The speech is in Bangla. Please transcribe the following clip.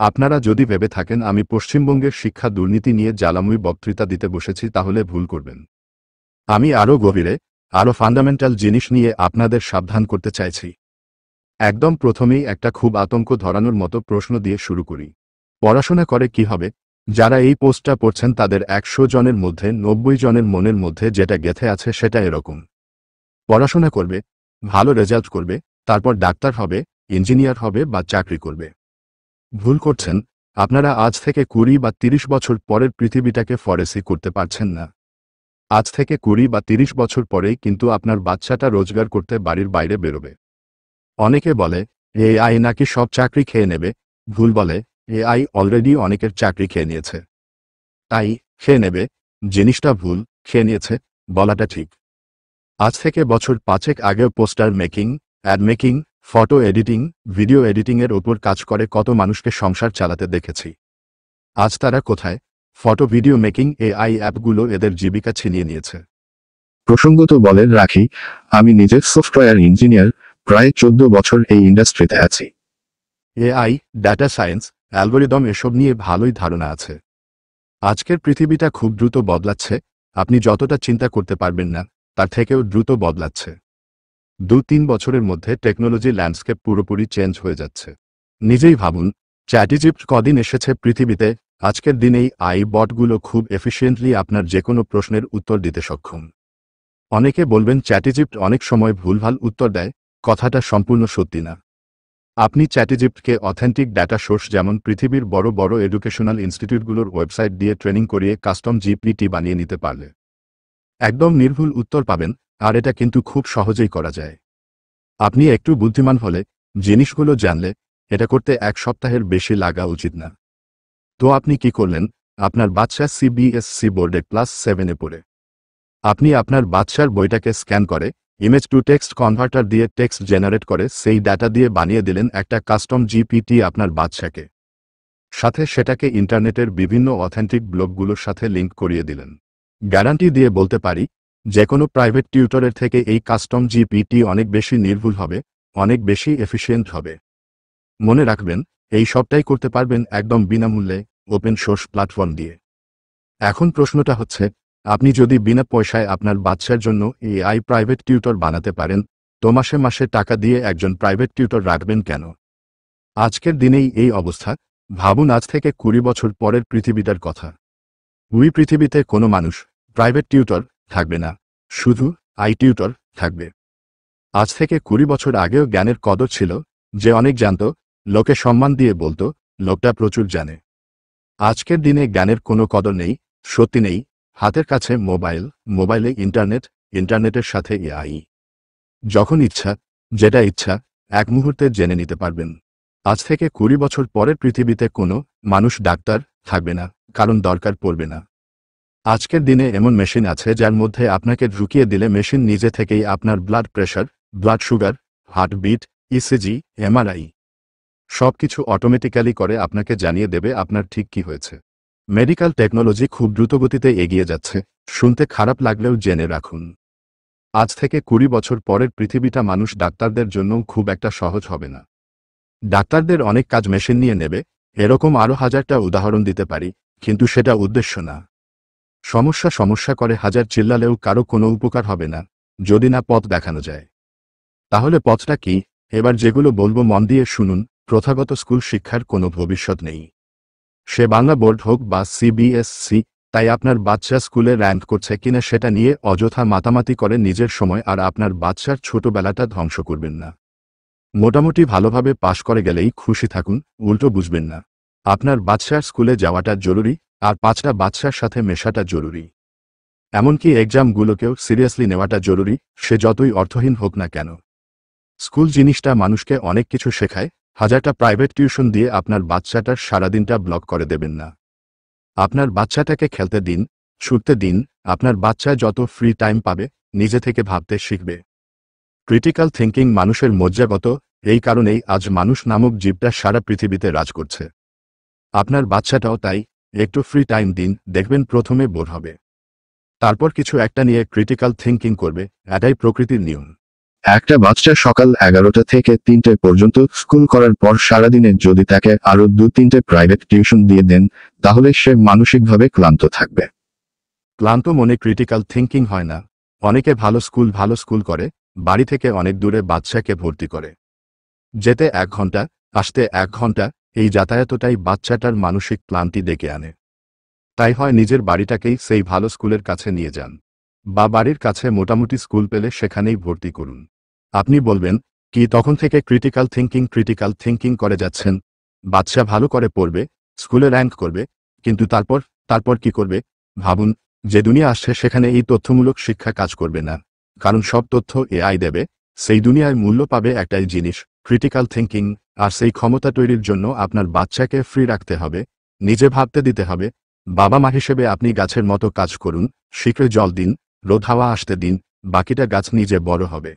আপনারা যদি ভেবে থাকেন আমি পশ্চিমবঙ্গের শিক্ষা দুর্নীতি নিয়ে জ্বালাময়ী বক্তৃতা দিতে বসেছি তাহলে ভুল করবেন। আমি আরও গভীরে, আরও ফান্ডামেন্টাল জিনিস নিয়ে আপনাদের সাবধান করতে চাইছি। একদম প্রথমেই একটা খুব আতঙ্ক ধরানোর মতো প্রশ্ন দিয়ে শুরু করি। পড়াশোনা করে কি হবে? যারা এই পোস্টটা পড়ছেন তাদের 100 জনের মধ্যে 90 জনের মনের মধ্যে যেটা গেঁথে আছে সেটা এরকম: পড়াশোনা করবে, ভালো রেজাল্ট করবে, তারপর ডাক্তার হবে, ইঞ্জিনিয়ার হবে বা চাকরি করবে। ভুল করছেন। আপনারা আজ থেকে 20 বা 30 বছর পরের পৃথিবীটাকে ফরেসি করতে পারছেন না। আজ থেকে 20 বা 30 বছর পরেই কিন্তু আপনার বাচ্চাটা রোজগার করতে বাড়ির বাইরে বেরোবে। অনেকে বলে এআই নাকি সব চাকরি খেয়ে নেবে। ভুল বলে, এআই অলরেডি অনেকের চাকরি খেয়ে নিয়েছে। তাই খেয়ে নেবে জিনিসটা ভুল, খেয়ে নিয়েছে বলাটা ঠিক। আজ থেকে বছর 5 আগেও poster making, ad making, photo editing, video এডিটিংয়ের ওপর কাজ করে কত মানুষকে সংসার চালাতে দেখেছি। আজ তারা কোথায়? ফটো ভিডিও মেকিং এআই অ্যাপগুলো এদের জীবিকা ছিনিয়ে নিয়েছে। প্রসঙ্গত বলে রাখি, আমি নিজে সফটওয়্যার ইঞ্জিনিয়ার, প্রায় 14 বছর এই ইন্ডাস্ট্রিতে আছি। এআই, ডাটা সায়েন্স, অ্যালগোরিদম এসব নিয়ে ভালোই ধারণা আছে। আজকের পৃথিবীটা খুব দ্রুত বদলাচ্ছে। আপনি যতটা চিন্তা করতে পারবেন না তার থেকেও দ্রুত বদলাচ্ছে। 2-3 বছরের মধ্যে টেকনোলজি ল্যান্ডস্কেপ পুরোপুরি চেঞ্জ হয়ে যাচ্ছে। নিজেই ভাবুন, চ্যাটজিপিটি কদিন এসেছে পৃথিবীতে, আজকের দিনেই আই বটগুলো খুব এফিশিয়েন্টলি আপনার যে কোনো প্রশ্নের উত্তর দিতে সক্ষম। অনেকে বলবেন চ্যাটজিপিটি অনেক সময় ভুলভাল উত্তর দেয়, কথাটা সম্পূর্ণ সত্যি না। আপনি চ্যাটজিপিটিকে অথেন্টিক ডাটা সোর্স যেমন পৃথিবীর বড় বড় এডুকেশনাল ইনস্টিটিউটগুলোর ওয়েবসাইট দিয়ে ট্রেনিং করিয়ে কাস্টম জিপিটি বানিয়ে নিতে পারলে একদম নির্ভুল উত্তর পাবেন, আর এটা কিন্তু খুব সহজেই করা যায়। আপনি একটু বুদ্ধিমান হলে, জিনিসগুলো জানলে, এটা করতে 1 সপ্তাহের বেশি লাগা উচিত না। তো আপনি কি করলেন? আপনার বাচ্চা সিবিএসসি বোর্ডে ক্লাস 7-এ পড়ে। আপনি আপনার বাচ্চার বইটাকে স্ক্যান করে, ইমেজ টু টেক্সট কনভার্টার দিয়ে টেক্সট জেনারেট করে সেই ডাটা দিয়ে বানিয়ে দিলেন একটা কাস্টম জিপিটি আপনার বাচ্চাকে। সাথে সেটাকে ইন্টারনেটের বিভিন্ন অথেন্টিক ব্লগগুলোর সাথে লিঙ্ক করিয়ে দিলেন। গ্যারান্টি দিয়ে বলতে পারি, যে কোনো প্রাইভেট টিউটরের থেকে এই কাস্টম জিপিটি অনেক বেশি নির্ভুল হবে, অনেক বেশি এফিশিয়েন্ট হবে। মনে রাখবেন, এই সবটাই করতে পারবেন একদম বিনামূল্যে, ওপেন সোর্স প্ল্যাটফর্ম দিয়ে। এখন প্রশ্নটা হচ্ছে, আপনি যদি বিনা পয়সায় আপনার বাচ্চার জন্য এআই প্রাইভেট টিউটর বানাতে পারেন, তো মাসে মাসে টাকা দিয়ে একজন প্রাইভেট টিউটর রাখবেন কেন? আজকের দিনেই এই অবস্থা। ভাবুন আজ থেকে 20 বছর পরের পৃথিবীটার কথা। ওই পৃথিবীতে কোনো মানুষ প্রাইভেট টিউটর থাকবে না, শুধু আই টিউটর থাকবে। আজ থেকে 20 বছর আগেও জ্ঞানের কদর ছিল, যে অনেক জানত, লোকে সম্মান দিয়ে বলতো, লোকটা প্রচুর জানে। আজকের দিনে জ্ঞানের কোনো কদর নেই, সত্যি নেই। হাতের কাছে মোবাইল, মোবাইলে ইন্টারনেট, ইন্টারনেটের সাথে এআই। যখন ইচ্ছা, যেটা ইচ্ছা, এক মুহূর্তে জেনে নিতে পারবেন। আজ থেকে 20 বছর পরের পৃথিবীতে কোনো মানুষ ডাক্তার থাকবে না, কারণ দরকার পড়বে না। আজকের দিনে এমন মেশিন আছে যার মধ্যে আপনাকে ঢুকিয়ে দিলে মেশিন নিজে থেকেই আপনার blood pressure, blood sugar, heartbeat, ECG, MRI সবকিছু অটোমেটিক্যালি করে আপনাকে জানিয়ে দেবে আপনার ঠিক কি হয়েছে। মেডিকেল টেকনোলজি খুব দ্রুতগতিতে এগিয়ে যাচ্ছে, শুনতে খারাপ লাগলেও জেনে রাখুন। আজ থেকে 20 বছর পরের পৃথিবীটা মানুষ ডাক্তারদের জন্য খুব একটা সহজ হবে না। ডাক্তারদের অনেক কাজ মেশিন নিয়ে নেবে, এরকম আরও হাজারটা উদাহরণ দিতে পারি, কিন্তু সেটা উদ্দেশ্য না। সমস্যা করে হাজার চিল্লালেও কারো কোনো উপকার হবে না, যদি না পথ দেখানো যায়। তাহলে পথটা কি? এবার যেগুলো বলবো মন দিয়ে শুনুন। প্রথাগত স্কুল শিক্ষার কোনো ভবিষ্যৎ নেই, সে বাংলা বোর্ড হোক বা সিবিএসসি। তাই আপনার বাচ্চা স্কুলে র্যাঙ্ক করছে কিনা সেটা নিয়ে অযথা মাতামাতি করে নিজের সময় আর আপনার বাচ্চার ছোটবেলাটা ধ্বংস করবেন না। মোটামুটি ভালোভাবে পাশ করে গেলেই খুশি থাকুন, উল্টো বুঝবেন না। আপনার বাচ্চার স্কুলে যাওয়াটা জরুরি, আর 5টা বাচ্চার সাথে মেশাটা জরুরি। এমনকি এক্সামগুলোকেও সিরিয়াসলি নেওয়াটা জরুরি, সে যতই অর্থহীন হোক না কেন। স্কুল জিনিসটা মানুষকে অনেক কিছু শেখায়। হাজারটা প্রাইভেট টিউশন দিয়ে আপনার বাচ্চাটার সারাদিনটা ব্লক করে দেবেন না। আপনার বাচ্চাটাকে খেলতে দিন, ছুটতে দিন। আপনার বাচ্চা যত ফ্রি টাইম পাবে, নিজে থেকে ভাবতে শিখবে। ক্রিটিক্যাল থিঙ্কিং মানুষের মজ্জাগত, এই কারণেই আজ মানুষ নামক জীবটা সারা পৃথিবীতে রাজ করছে। আপনার বাচ্চাটাও তাই। একটু ফ্রি টাইম দিন, দেখবেন প্রথমে বোর হবে, তারপর কিছু একটা নিয়ে ক্রিটিক্যাল থিঙ্কিং করবে। এটাই প্রকৃতির নিয়ম। একটা বাচ্চা সকাল 11টা থেকে 3টে পর্যন্ত স্কুল করার পর সারাদিনে যদি তাকে আরো 2-3টে প্রাইভেট টিউশন দিয়ে দেন, তাহলে সে মানসিকভাবে ক্লান্ত থাকবে। ক্লান্ত মনে ক্রিটিক্যাল থিঙ্কিং হয় না। অনেকে ভালো স্কুল করে, বাড়ি থেকে অনেক দূরে বাচ্চাকে ভর্তি করে। যেতে 1 ঘন্টা, আসতে 1 ঘন্টা, এই যাতায়াতটাই বাচ্চাটার মানসিক ক্লান্তি ডেকে আনে। তাই হয় নিজের বাড়িটাকেই সেই ভালো স্কুলের কাছে নিয়ে যান, বা বাড়ির কাছে মোটামুটি স্কুল পেলে সেখানেই ভর্তি করুন। আপনি বলবেন, কি তখন থেকে ক্রিটিক্যাল থিঙ্কিং করে যাচ্ছেন? বাচ্চা ভালো করে পড়বে, স্কুলে র্যাঙ্ক করবে, কিন্তু তারপর কি করবে? ভাবুন, যে দুনিয়া আসছে সেখানে এই তথ্যমূলক শিক্ষা কাজ করবে না, কারণ সব তথ্য এআই দেবে। সেই দুনিয়ায় মূল্য পাবে একটাই জিনিস, ক্রিটিক্যাল থিঙ্কিং। আর সেই ক্ষমতা তৈরির জন্য আপনার বাচ্চাকে ফ্রি রাখতে হবে, নিজে ভাবতে দিতে হবে। বাবা মা হিসেবে আপনি গাছের মতো কাজ করুন, শীঘ্রই জল দিন, রোদ হাওয়া আসতে দিন, বাকিটা গাছ নিজে বড় হবে।